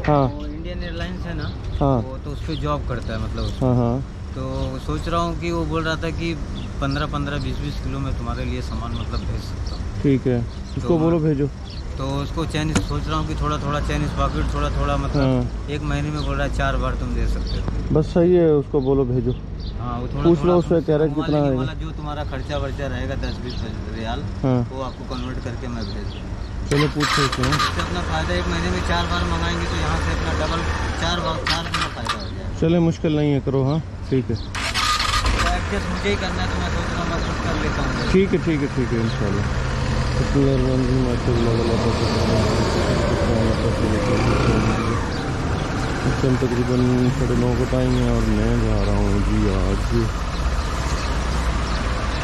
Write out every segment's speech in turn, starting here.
हाँ वो Indian airlines है ना, हाँ वो तो उस पर जॉब करता है मतलब उसमें। हाँ हाँ तो सोच रहा हूँ कि वो बोल रहा था कि 15-15, 20-20 किलो में तुम्हारे लिए सामान मतलब भेज सकता हूँ। ठीक है, तो उसको बोलो भेजो। तो उसको चाइनीज़ सोच रहा हूँ कि थोड़ा थोड़ा चाइनीज़ पॉकेट, थोड़ा थोड़ा हाँ मतलब 1 महीने में बोल रहा है 4 बार तुम दे सकते हो। बस सही है, उसको बोलो भेजो। हाँ, वो थोड़ा पूछ थोड़ा लो अपन उससे, उससे कह रहे मंगवा कितना लेंगे, आएगा। मतलब जो तुम्हारा खर्चा वर्चा रहेगा 10-20 रियाल, हाँ वो आपको कन्वर्ट करके मैं भेज दूँगा। चलो पूछो उससे। हाँ? इससे अपना फ़ायदा 1 महीने में 4 बार मंगाएंगे तो यहाँ से अपना डबल 4 गुना फ़ायदा हो जाएगा। चले मुश्किल नहीं है, करो। हाँ ठीक है तो एडजस्ट मुझे ही करना है, तो मैं सोच रहा हूँ मैं खुद कर लेता हूँ। ठीक है ठीक है ठीक है इंशाल्लाह। हम तकरीबन 9:30 को टाइम है और मैं जा रहा हूँ जी आज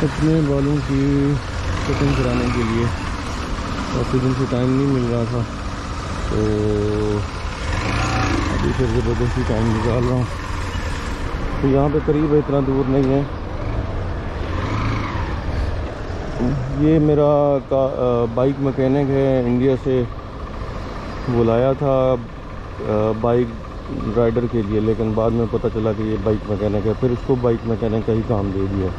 अपने बालों की कटिंग कराने के लिए। काफ़ी दिन से टाइम नहीं मिल रहा था, तो अभी फिर ज़बरदस्ती टाइम निकाल रहा हूँ। तो यहाँ पे करीब है, इतना दूर नहीं है। ये मेरा बाइक मैकेनिक है, इंडिया से बुलाया था बाइक राइडर के लिए, लेकिन बाद में पता चला कि ये बाइक मैकेनिक है, फिर उसको बाइक मैकेनिक का ही काम दे दिया।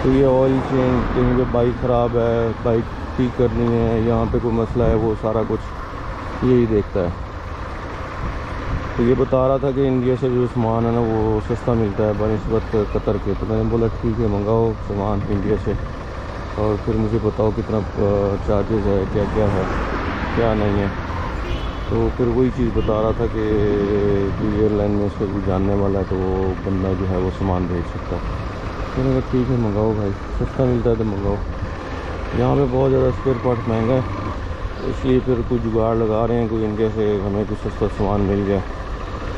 तो ये ऑयल चेंज, कहीं पे बाइक ख़राब है, बाइक ठीक करनी है, यहाँ पे कोई मसला है, वो सारा कुछ यही देखता है। तो ये बता रहा था कि इंडिया से जो सामान है ना वो सस्ता मिलता है बनिस्बत कतर के। तो मैंने बोला ठीक है, मंगाओ सामान इंडिया से और फिर मुझे बताओ कितना चार्जेस है, क्या क्या है, क्या नहीं है। तो फिर वही चीज़ बता रहा था कि एयरलाइन में उसका भी जानने वाला है, तो वो बंदा जो है वो सामान भेज सकता है। तो मैंने कहा ठीक है मंगाओ भाई, सस्ता मिलता है तो मंगाओ। यहाँ पे बहुत ज़्यादा स्पेयर पार्ट महंगा है, इसलिए फिर कोई जुगाड़ लगा रहे हैं, कोई इंडिया से हमें कुछ सस्ता सामान मिल गया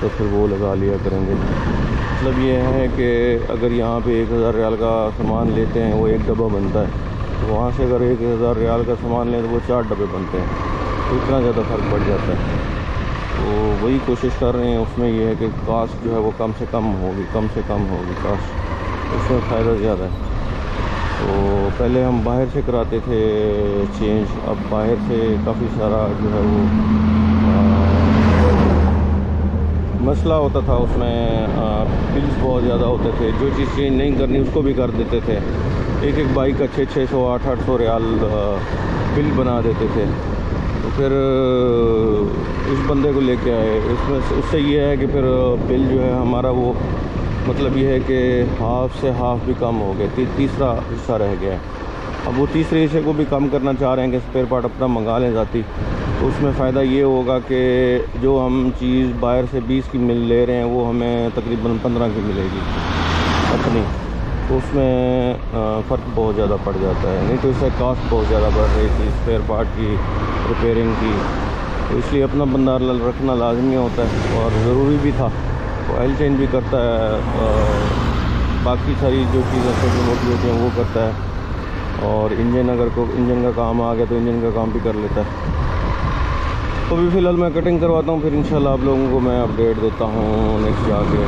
तो फिर वो लगा लिया करेंगे। मतलब ये है कि अगर यहाँ पे 1000 रियाल का सामान लेते हैं, वो एक डब्बा बनता है, तो वहाँ से अगर 1000 रियाल का सामान लें तो वो 4 डब्बे बनते हैं, तो इतना ज़्यादा फ़र्क पड़ जाता है। तो वही कोशिश कर रहे हैं, उसमें ये है कि कास्ट जो है वो कम से कम होगी, कम से कम होगी कास्ट, उसमें फ़ायदा ज़्यादा है। तो पहले हम बाहर से कराते थे चेंज, अब बाहर से काफ़ी सारा जो है वो मसला होता था, उसमें बिल्स बहुत ज़्यादा होते थे, जो चीज़ चेंज नहीं करनी उसको भी कर देते थे। एक एक बाइक का 600 800 रियाल बिल बना देते थे। तो फिर उस बंदे को लेके आए, इसमें उससे ये है कि फिर बिल जो है हमारा वो मतलब ये है कि हाफ से हाफ भी कम हो गए, तीसरा हिस्सा रह गया है। अब वो तीसरे हिस्से को भी कम करना चाह रहे हैं कि स्पेयर पार्ट अपना मंगा लें जाती। तो उसमें फ़ायदा ये होगा कि जो हम चीज़ बाहर से 20 की मिल ले रहे हैं वो हमें तकरीबन 15 की मिलेगी अपनी। तो उसमें फ़र्क बहुत ज़्यादा पड़ जाता है, नहीं तो इससे कास्ट बहुत ज़्यादा बढ़ रही थी स्पेयर पार्ट की, रिपेयरिंग की। तो इसलिए अपना बंदा रखना लाजमी होता है और ज़रूरी भी था। ऑयल चेंज भी करता है, बाकी सारी जो चीज़ें छोटी मोटी होती हैं वो करता है, और इंजन इंजन का काम आ गया तो इंजन का काम भी कर लेता है। तो अभी फ़िलहाल मैं कटिंग करवाता हूँ, फिर इंशाल्लाह आप लोगों को मैं अपडेट देता हूँ नेक्स्ट जाके।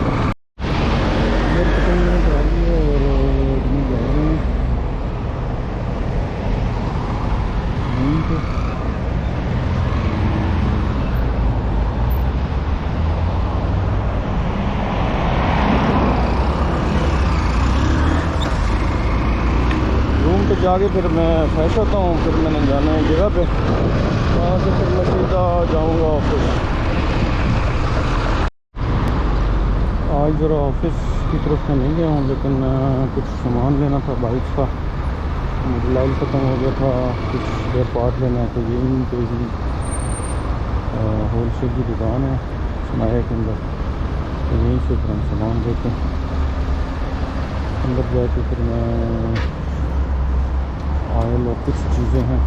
रूम पे जाके फिर मैं फ्रेश होता हूँ, फिर मैंने जाना है जगह पे, वहाँ से फिर मैं सीधा जाऊँगा ऑफिस। आज ज़रा ऑफिस की तरफ से नहीं गया हूँ, लेकिन कुछ सामान लेना था बाइक का, मोबाइल ख़त्म हो गया था, कुछ स्पेयर पार्ट लेना है। तो यहीं पे ही होल सेल की दुकान है समाया के अंदर, तो यहीं से फिर हम सामान लेते हैं। अंदर जाके फिर मैं ऑयल और कुछ चीज़ें हैं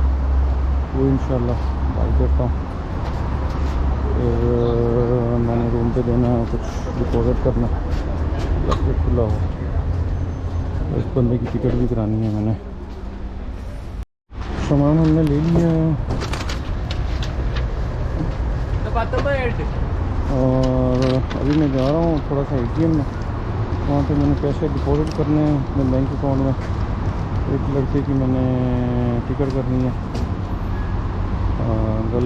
वो इंशाल्लाह बाई करता हूँ। फिर मैंने रूम पे देना है, कुछ डिपॉजिट करना, फिर खुला हो। इस बंदे की टिकट भी करानी है मैंने। सामान हमने ले लिया है और अभी मैं जा रहा हूँ थोड़ा सा ATM में, वहाँ पे मैंने पैसे डिपॉजिट करने हैं अपने बैंक अकाउंट में। एक लड़के की मैंने टिकट करनी है, गल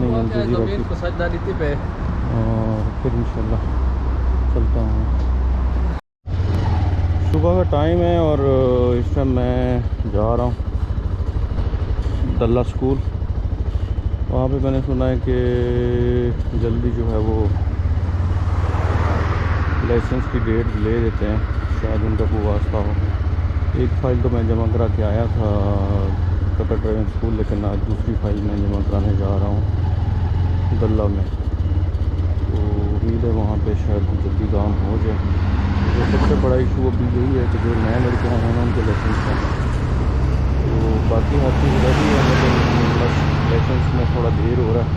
नहीं जल्दी और फिर इंशाल्लाह चलता हूँ। सुबह का टाइम है और इस टाइम मैं जा रहा हूँ दल्ला स्कूल। वहाँ पे मैंने सुना है कि जल्दी जो है वो लाइसेंस की डेट ले देते हैं, शायद उनका कोई वास्ता हो। एक फ़ाइल तो मैं जमा करा के आया था कतर ड्राइविंग स्कूल, लेकिन आज दूसरी फ़ाइल मैं जमा कराने जा रहा हूँ दल्ला में। तो उम्मीद है वहाँ पे शायद जल्दी काम हो जाए। तो सबसे बड़ा इशू अभी यही है कि जो नए लड़के हैं ना उनके लाइसेंस का, तो बाकी हर चीज़ रेडी है, लेकिन बस लाइसेंस में थोड़ा देर हो रहा है।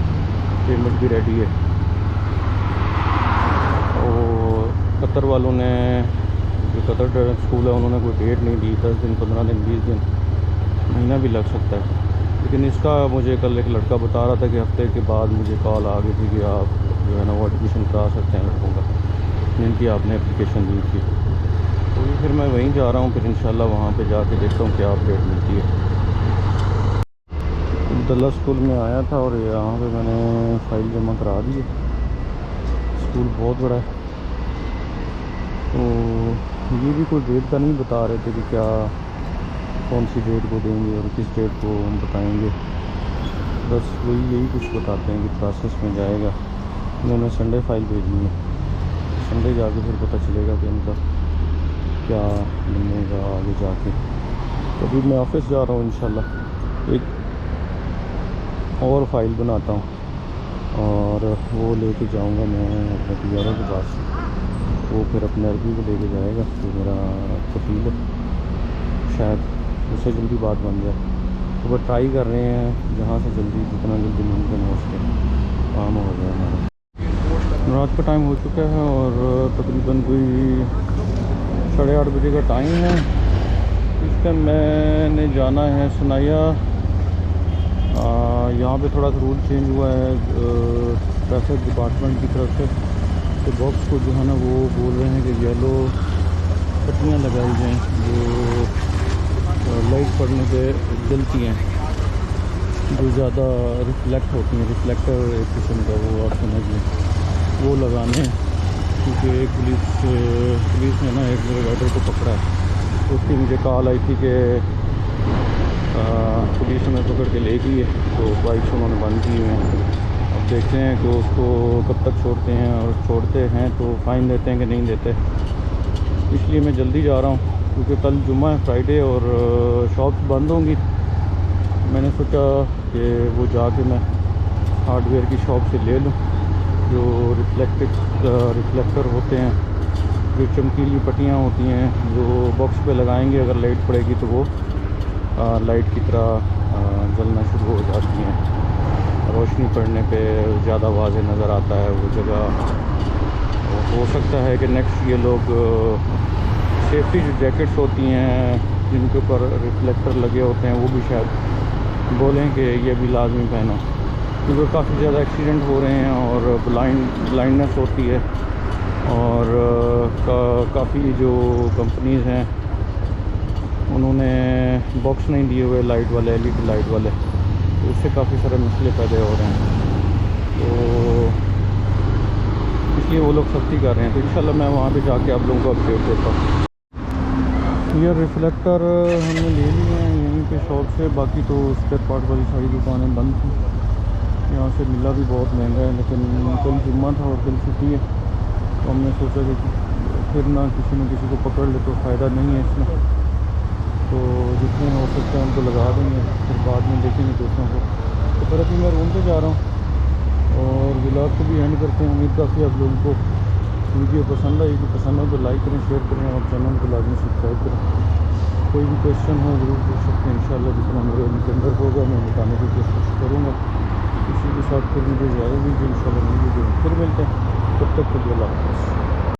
पेमेंट भी रेडी है और कतर वालों ने, जो कतर ड्राइविंग स्कूल है, उन्होंने कोई डेट नहीं दी। 10 दिन, 15 दिन, 20 दिन, महीना भी लग सकता है। लेकिन इसका मुझे कल एक लड़का बता रहा था कि हफ्ते के बाद मुझे कॉल आ गई थी कि आप जो है ना वो एडमिशन करा सकते हैं लड़कों का, जिनकी आपने एप्लीकेशन दी थी। तो फिर मैं वहीं जा रहा हूँ, फिर इंशाल्लाह वहाँ पे जाके देखता हूँ क्या अपडेट मिलती है। दल्ला स्कूल में आया था और यहाँ पे मैंने फ़ाइल जमा करा दी है। स्कूल बहुत बड़ा है, तो ये भी कोई डेट का नहीं बता रहे थे कि क्या कौन सी डेट को देंगे और किस डेट को हम बताएंगे। बस वही यही कुछ बताते हैं कि प्रोसेस में जाएगा। उन्होंने संडे फ़ाइल भेजी है, संडे जाके फिर पता चलेगा कि इनका क्या बनेगा आगे जाके। तो अभी मैं ऑफिस जा रहा हूँ, इंशाल्लाह एक और फ़ाइल बनाता हूँ और वो लेके जाऊँगा मैं अपने PRO के पास। वो फिर अपने अरबी को लेके जाएगा, तो मेरा कफील है, शायद उससे जल्दी बात बन जाए। तो वो ट्राई कर रहे हैं जहाँ से जल्दी, जितना जल्दी मुमकिन हो सके काम हो जाए हमारा। रात का टाइम हो चुका है और तकरीबन कोई 8:30 बजे का टाइम है। इस टाइम मैंने जाना है सनाया। यहाँ पे थोड़ा सा रूल चेंज हुआ है ट्रैफिक डिपार्टमेंट की तरफ से। तो बॉक्स को जो है ना वो बोल रहे हैं कि येलो पट्टियाँ लगाई जाएँ जो लाइट पड़ने से जलती हैं, जो ज़्यादा रिफ्लेक्ट होती हैं। रिफ्लेक्टर एक किस्म का, वो आप समझिए, वो लगाने हैं। क्योंकि एक पुलिस ने ना एक मेरे राइडर को पकड़ा है, तो उसकी मुझे कॉल आई थी कि पुलिस ने पकड़ के ले गई है, तो बाइक उन्होंने बंद की हुई हैं। अब देखते हैं कि उसको कब तक छोड़ते हैं, और छोड़ते हैं तो फ़ाइन देते हैं कि नहीं देते। इसलिए मैं जल्दी जा रहा हूँ क्योंकि कल जुम्मा है, फ्राइडे, और शॉप्स बंद होंगी। मैंने सोचा कि वो जाके मैं हार्डवेयर की शॉप से ले लूँ जो रिफ्लेक्टर होते हैं, जो चमकीली पट्टियाँ होती हैं, जो बॉक्स पे लगाएंगे अगर लाइट पड़ेगी तो वो लाइट की तरह जलना शुरू हो जाती हैं। रोशनी पड़ने पे ज़्यादा वाज़े नज़र आता है वो जगह। हो सकता है कि नेक्स्ट ये लोग सेफ्टी जो जैकेट्स होती हैं जिनके ऊपर रिफ्लेक्टर लगे होते हैं वो भी शायद बोलें कि ये भी लाजमी पहनो, क्योंकि काफ़ी ज़्यादा एक्सीडेंट हो रहे हैं और ब्लाइंडनेस होती है। और काफ़ी जो कंपनीज़ हैं उन्होंने बॉक्स नहीं दिए हुए लाइट वाले, LED लाइट वाले, तो उससे काफ़ी सारे मसले पैदा हो रहे हैं। तो इसलिए वो लोग सख्ती कर रहे हैं। तो इंशाल्लाह मैं वहाँ पे जाके आप लोगों को अपडेट देता हूँ। ये रिफ्लेक्टर हमने ले लिए हैं यहीं पे शॉप से, बाकी तो स्पेयर पार्ट वाली सारी दुकानें बंद थी। यहाँ से मिला भी बहुत महंगा है, लेकिन कल जुम्मा था और कल छुट्टी है, तो हमने सोचा कि फिर ना किसी न किसी को पकड़ ले तो फ़ायदा नहीं है इसमें। तो जितने हो सकते हैं उनको लगा देंगे, फिर बाद में देखेंगे दोस्तों को। तो फिर अभी मैं रूम पे जा रहा हूँ और व्लॉग को भी एंड करते हैं। उम्मीद काफ़ी आप लोगों को वीडियो पसंद आएगी। पसंद हो तो लाइक करें, शेयर करें और चैनल को लाजमी सब्सक्राइब करें। कोई भी क्वेश्चन हो ज़रूर पूछ सकते हैं, इंशाल्लाह जितना मेरे अंदर होगा मैं बताने की कोशिश करूँगा। इसी के साथ फिर मुझे इजाज़त दीजिए, इंशाल्लाह नई वीडियो फिर मिलते हैं। तब तक के लिए अल्लाह हाफ़िज़।